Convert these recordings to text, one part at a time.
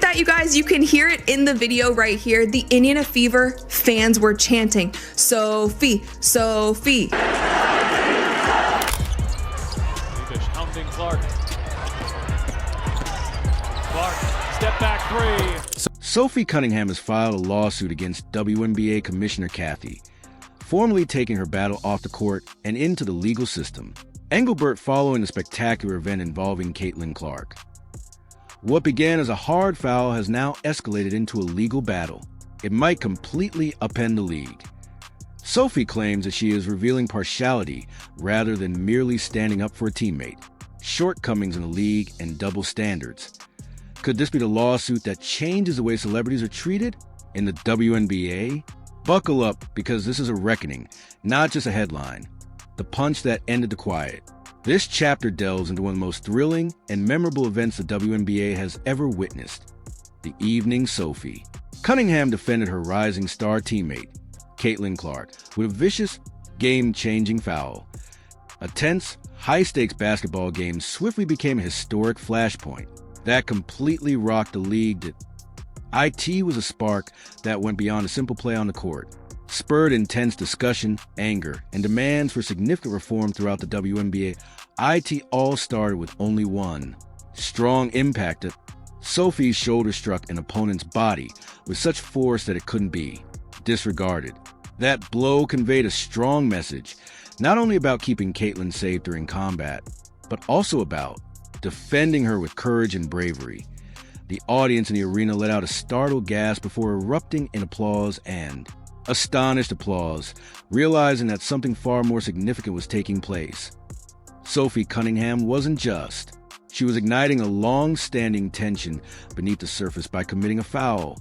that, you guys? You can hear it in the video right here. The Indiana Fever fans were chanting, "Sophie, Sophie." Hounding Clark. Clark, step back three. Sophie Cunningham has filed a lawsuit against WNBA Commissioner Cathy, formally taking her battle off the court and into the legal system. Engelbert following the spectacular event involving Caitlin Clark. What began as a hard foul has now escalated into a legal battle. It might completely upend the league. Sophie claims that she is revealing partiality rather than merely standing up for a teammate, shortcomings in the league, and double standards. Could this be the lawsuit that changes the way celebrities are treated in the WNBA? Buckle up, because this is a reckoning, not just a headline. The punch that ended the quiet. This chapter delves into one of the most thrilling and memorable events the WNBA has ever witnessed. The evening Sophie. Cunningham defended her rising star teammate, Caitlin Clark, with a vicious, game-changing foul. A tense, high-stakes basketball game swiftly became a historic flashpoint that completely rocked the league. IT was a spark that went beyond a simple play on the court, spurred intense discussion, anger, and demands for significant reform throughout the WNBA. IT all started with only one strong impact. Sophie's shoulder struck an opponent's body with such force that it couldn't be disregarded. That blow conveyed a strong message, not only about keeping Caitlin safe during combat, but also about defending her with courage and bravery. The audience in the arena let out a startled gasp before erupting in applause and astonished applause, realizing that something far more significant was taking place. Sophie Cunningham wasn't just. She was igniting a long-standing tension beneath the surface by committing a foul.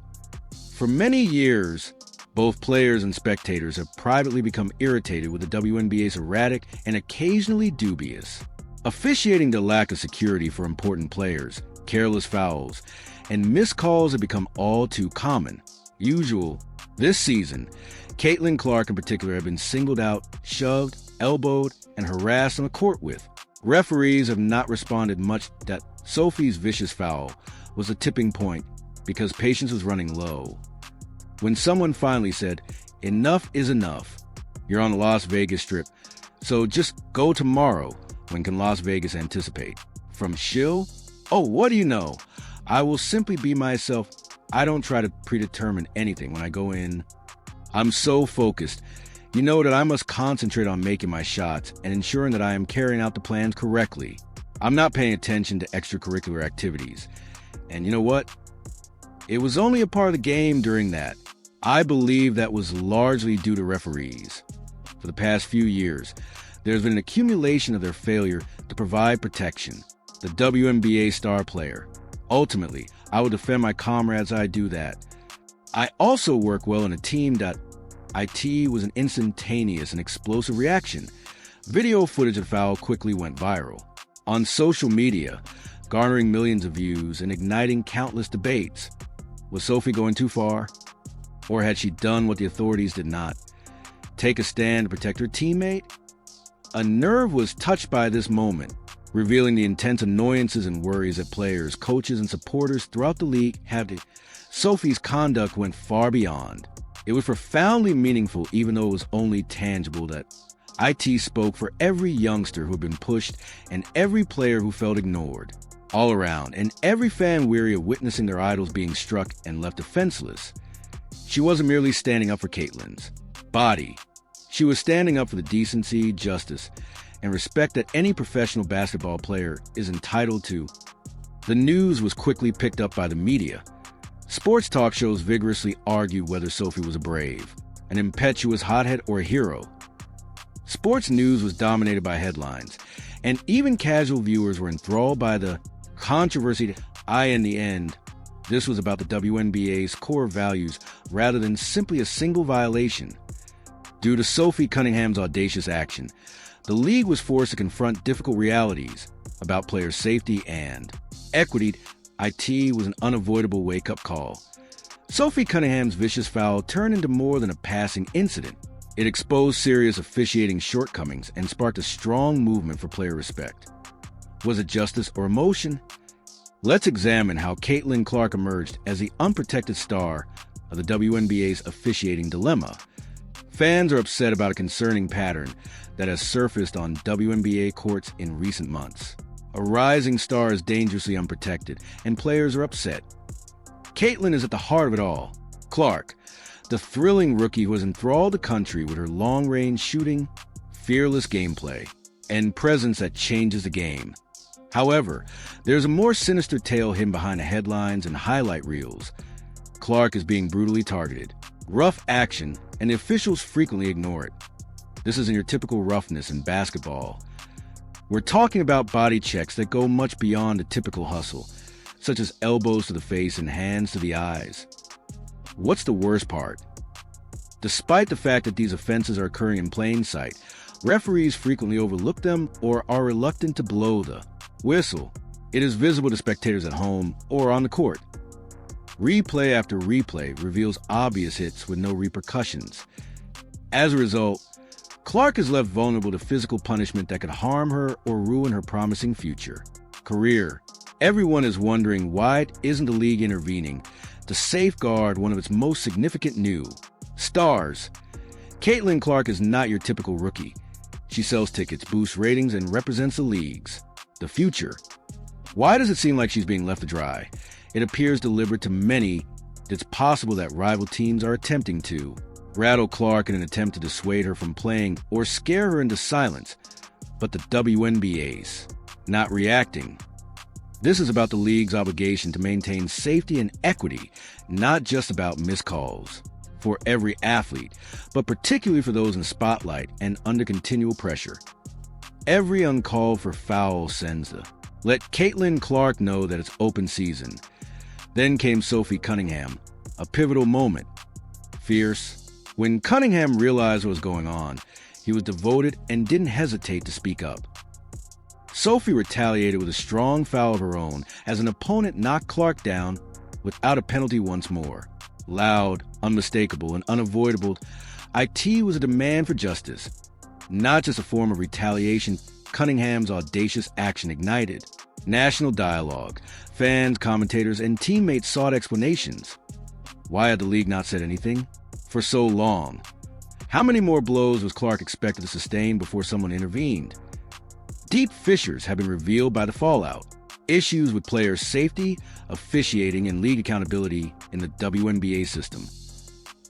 For many years, both players and spectators have privately become irritated with the WNBA's erratic and occasionally dubious officiating. The lack of security for important players, careless fouls, and missed calls have become all too common. Usual. This season, Caitlin Clark in particular have been singled out, shoved, elbowed, and harassed on the court with. Referees have not responded much. That Sophie's vicious foul was a tipping point because patience was running low. When someone finally said, "Enough is enough. You're on the Las Vegas Strip, so just go tomorrow," when can Las Vegas anticipate? From shill? "Oh, what do you know? I will simply be myself. I don't try to predetermine anything when I go in. I'm so focused. You know that I must concentrate on making my shots and ensuring that I am carrying out the plans correctly. I'm not paying attention to extracurricular activities." And you know what? It was only a part of the game during that. I believe that was largely due to referees. For the past few years, there's been an accumulation of their failure to provide protection. The WNBA star player. Ultimately, I will defend my comrades. I do that. I also work well in a team. IT was an instantaneous and explosive reaction. Video footage of the foul quickly went viral on social media, garnering millions of views and igniting countless debates. Was Sophie going too far? Or had she done what the authorities did not? Take a stand to protect her teammate? A nerve was touched by this moment, revealing the intense annoyances and worries that players, coaches, and supporters throughout the league have. Sophie's conduct went far beyond. It was profoundly meaningful, even though it was only tangible. That IT spoke for every youngster who had been pushed and every player who felt ignored. All around, and every fan weary of witnessing their idols being struck and left defenseless. She wasn't merely standing up for Caitlin's body. She was standing up for the decency, justice, and respect that any professional basketball player is entitled to. The news was quickly picked up by the media. Sports talk shows vigorously argued whether Sophie was a brave, an impetuous hothead, or a hero. Sports news was dominated by headlines, and even casual viewers were enthralled by the controversy. In the end, this was about the WNBA's core values rather than simply a single violation. Due to Sophie Cunningham's audacious action, the league was forced to confront difficult realities about player safety and equity. IT was an unavoidable wake-up call. Sophie Cunningham's vicious foul turned into more than a passing incident. It exposed serious officiating shortcomings and sparked a strong movement for player respect. Was it justice or emotion? Let's examine how Caitlin Clark emerged as the unprotected star of the WNBA's officiating dilemma. Fans are upset about a concerning pattern that has surfaced on WNBA courts in recent months. A rising star is dangerously unprotected, and players are upset. Caitlin is at the heart of it all. Clark, the thrilling rookie who has enthralled the country with her long-range shooting, fearless gameplay, and presence that changes the game. However, there's a more sinister tale hidden behind the headlines and highlight reels. Clark is being brutally targeted. Rough action, and the officials frequently ignore it. This isn't your typical roughness in basketball. We're talking about body checks that go much beyond the typical hustle, such as elbows to the face and hands to the eyes. What's the worst part? Despite the fact that these offenses are occurring in plain sight, referees frequently overlook them or are reluctant to blow the whistle. It is visible to spectators at home or on the court. Replay after replay reveals obvious hits with no repercussions. As a result, Clark is left vulnerable to physical punishment that could harm her or ruin her promising future. Career. Everyone is wondering why isn't the league intervening to safeguard one of its most significant new stars. Caitlin Clark is not your typical rookie. She sells tickets, boosts ratings, and represents the leagues. The future. Why does it seem like she's being left to dry? It appears deliberate to many. It's possible that rival teams are attempting to rattle Clark in an attempt to dissuade her from playing or scare her into silence. But the WNBA's not reacting. This is about the league's obligation to maintain safety and equity, not just about missed calls for every athlete, but particularly for those in the spotlight and under continual pressure. Every uncalled for foul sends the let Caitlin Clark know that it's open season. Then came Sophie Cunningham, a pivotal moment. Fierce. When Cunningham realized what was going on, he was devoted and didn't hesitate to speak up. Sophie retaliated with a strong foul of her own as an opponent knocked Clark down without a penalty once more. Loud, unmistakable, and unavoidable, IT was a demand for justice. Not just a form of retaliation, Cunningham's audacious action ignited national dialogue. Fans, commentators, and teammates sought explanations. Why had the league not said anything for so long? How many more blows was Clark expected to sustain before someone intervened? Deep fissures have been revealed by the fallout. Issues with players' safety, officiating, and league accountability in the WNBA system.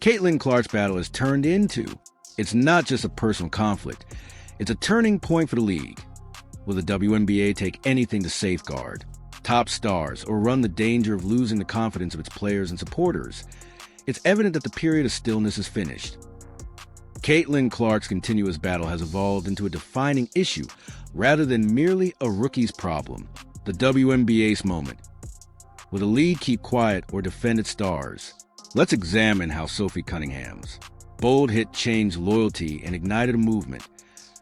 Caitlin Clark's battle has turned into, it's not just a personal conflict, it's a turning point for the league. Will the WNBA take anything to safeguard top stars or run the danger of losing the confidence of its players and supporters? It's evident that the period of stillness is finished. Caitlin Clark's continuous battle has evolved into a defining issue rather than merely a rookie's problem. The WNBA's moment. Will the league keep quiet or defend its stars? Let's examine how Sophie Cunningham's bold hit changed loyalty and ignited a movement.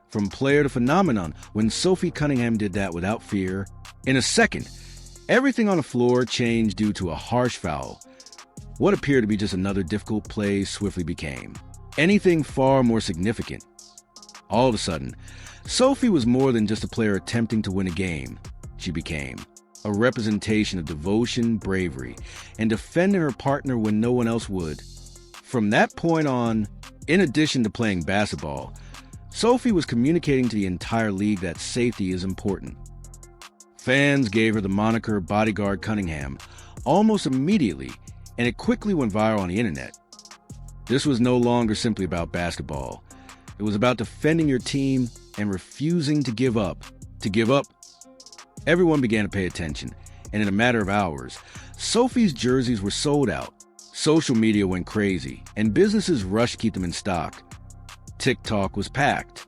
From player to phenomenon, when Sophie Cunningham did that without fear, in a second, everything on the floor changed due to a harsh foul. What appeared to be just another difficult play swiftly became anything far more significant. All of a sudden, Sophie was more than just a player attempting to win a game. She became a representation of devotion, bravery, and defending her partner when no one else would. From that point on, in addition to playing basketball, Sophie was communicating to the entire league that safety is important. Fans gave her the moniker Bodyguard Cunningham almost immediately, and it quickly went viral on the internet. This was no longer simply about basketball. It was about defending your team and refusing to give up. To give up. Everyone began to pay attention, and in a matter of hours, Sophie's jerseys were sold out. Social media went crazy, and businesses rushed to keep them in stock. TikTok was packed.